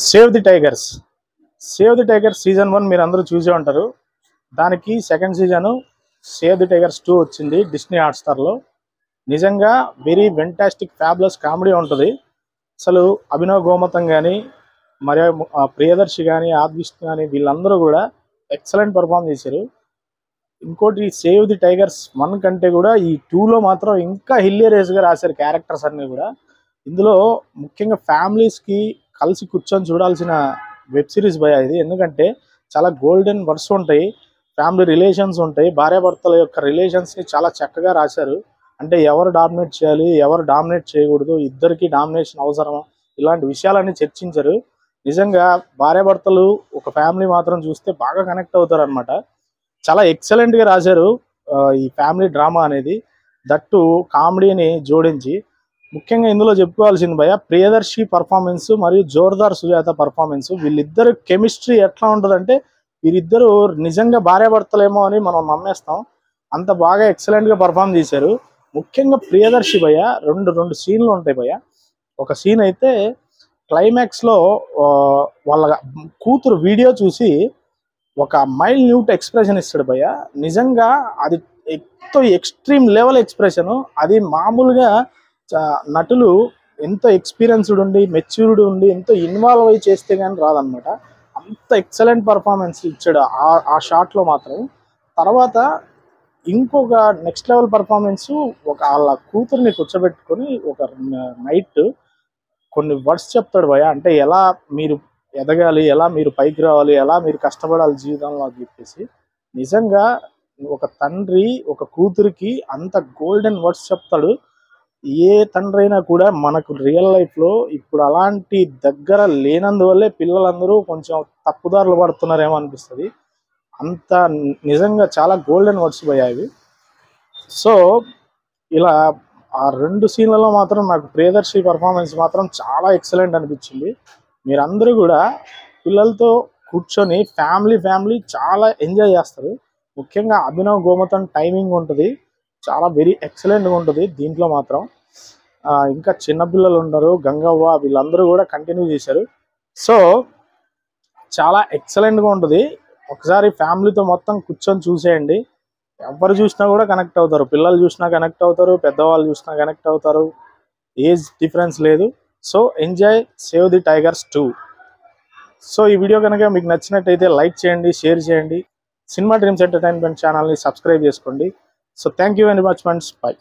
Save the tigers season 1 మీరు అందరూ చూసే ఉంటారు. దానికి second season save the tigers 2 వచ్చింది డిస్నీ హాట్‌స్టార్‌లో. నిజంగా వెరీ ఫెంటాస్టిక్ ఫ్యాబులస్ కామెడీ ఉంటుంది. అసలు అభినవ్ గోమతం కానీ మరియు ప్రియదర్శి కానీ ఆదివిష్ణు కానీ వీళ్ళందరూ కూడా ఎక్సలెంట్ పర్ఫామ్ చేశారు. ఇంకోటి సేవ్ ది టైగర్స్ 1 కంటే కూడా ఈ 2లో మాత్రం ఇంకా హిల్లేరియస్గా రాశారు క్యారెక్టర్స్ అన్నీ కూడా. ఇందులో ముఖ్యంగా ఫ్యామిలీస్కి కలిసి కూర్చొని చూడాల్సిన వెబ్ సిరీస్ భయ ఇది. ఎందుకంటే చాలా గోల్డెన్ వర్డ్స్ ఉంటాయి, ఫ్యామిలీ రిలేషన్స్ ఉంటాయి, భార్యాభర్తల యొక్క రిలేషన్స్ని చాలా చక్కగా రాశారు. అంటే ఎవరు డామినేట్ చేయాలి, ఎవరు డామినేట్ చేయకూడదు, ఇద్దరికి డామినేషన్ అవసరమా, ఇలాంటి విషయాలన్నీ చర్చించారు. నిజంగా భార్యాభర్తలు ఒక ఫ్యామిలీ మాత్రం చూస్తే బాగా కనెక్ట్ అవుతారు అనమాట. చాలా ఎక్సలెంట్గా రాశారు ఈ ఫ్యామిలీ డ్రామా అనేది, దట్టు కామెడీని జోడించి. ముఖ్యంగా ఇందులో చెప్పుకోవాల్సింది భయ ప్రియదర్శి పర్ఫార్మెన్స్ మరియు జోర్దార్ సుజాత పర్ఫార్మెన్స్. వీళ్ళిద్దరు కెమిస్ట్రీ ఎట్లా ఉంటుందంటే వీరిద్దరూ నిజంగా భార్యాభర్తలేమో అని మనం నమ్మేస్తాం, అంత బాగా ఎక్సలెంట్గా పర్ఫామ్ చేశారు. ముఖ్యంగా ప్రియదర్శి భయ రెండు సీన్లు ఉంటాయి భయ. ఒక సీన్ అయితే క్లైమాక్స్లో వాళ్ళ కూతురు వీడియో చూసి ఒక మైల్యూట్ ఎక్స్ప్రెషన్ ఇస్తాడు భయ. నిజంగా అది ఎంతో ఎక్స్ట్రీమ్ లెవెల్ ఎక్స్ప్రెషను. అది మామూలుగా నటులు ఎంతో ఎక్స్పీరియన్స్డ్ ఉండి మెచ్యూర్డ్ ఉండి ఎంతో ఇన్వాల్వ్ అయ్యి చేస్తే కానీ రాదనమాట. అంత ఎక్సలెంట్ పర్ఫార్మెన్స్ ఇచ్చాడు ఆ షాట్లో మాత్రం. తర్వాత ఇంకొక నెక్స్ట్ లెవెల్ పర్ఫార్మెన్స్, ఒక వాళ్ళ కూతుర్ని కూర్చోబెట్టుకొని ఒక నైట్ కొన్ని వర్డ్స్ చెప్తాడు భయ. అంటే ఎలా మీరు ఎదగాలి, ఎలా మీరు పైకి రావాలి, ఎలా మీరు కష్టపడాలి జీవితంలో అని చెప్పేసి. నిజంగా ఒక తండ్రి ఒక కూతురికి అంత గోల్డెన్ వర్డ్స్ చెప్తాడు. ఏ తండ్రి అయినా కూడా మనకు రియల్ లైఫ్లో ఇప్పుడు అలాంటి దగ్గర లేనందువల్లే పిల్లలందరూ కొంచెం తప్పుదారులు పడుతున్నారేమో అనిపిస్తుంది. అంత నిజంగా చాలా గోల్డెన్ వర్డ్స్ పోయాయి. సో ఇలా ఆ 2 సీన్లలో మాత్రం నాకు ప్రియదర్శి పర్ఫార్మెన్స్ మాత్రం చాలా ఎక్సలెంట్ అనిపించింది. మీరందరూ కూడా పిల్లలతో కూర్చొని ఫ్యామిలీ చాలా ఎంజాయ్ చేస్తారు. ముఖ్యంగా అభినవ్ గోమతం టైమింగ్ ఉంటుంది, చాలా వెరీ ఎక్సలెంట్గా ఉంటుంది దీంట్లో మాత్రం. ఇంకా చిన్నపిల్లలు ఉన్నారు, గంగవ్వ, వీళ్ళందరూ కూడా కంటిన్యూ చేశారు. సో చాలా ఎక్సలెంట్గా ఉంటుంది. ఒకసారి ఫ్యామిలీతో మొత్తం కూర్చొని చూసేయండి. ఎవరు చూసినా కూడా కనెక్ట్ అవుతారు, పిల్లలు చూసినా కనెక్ట్ అవుతారు, పెద్దవాళ్ళు చూసినా కనెక్ట్ అవుతారు, ఏజ్ డిఫరెన్స్ లేదు. So enjoy save the tigers 2. So ఈ వీడియో కనుక మీకు నచ్చినట్టయితే లైక్ చేయండి, షేర్ చేయండి, సినిమా డ్రీమ్స్ ఎంటర్టైన్మెంట్ ఛానల్ని సబ్స్క్రైబ్ చేసుకోండి. So thank you very much friends, by.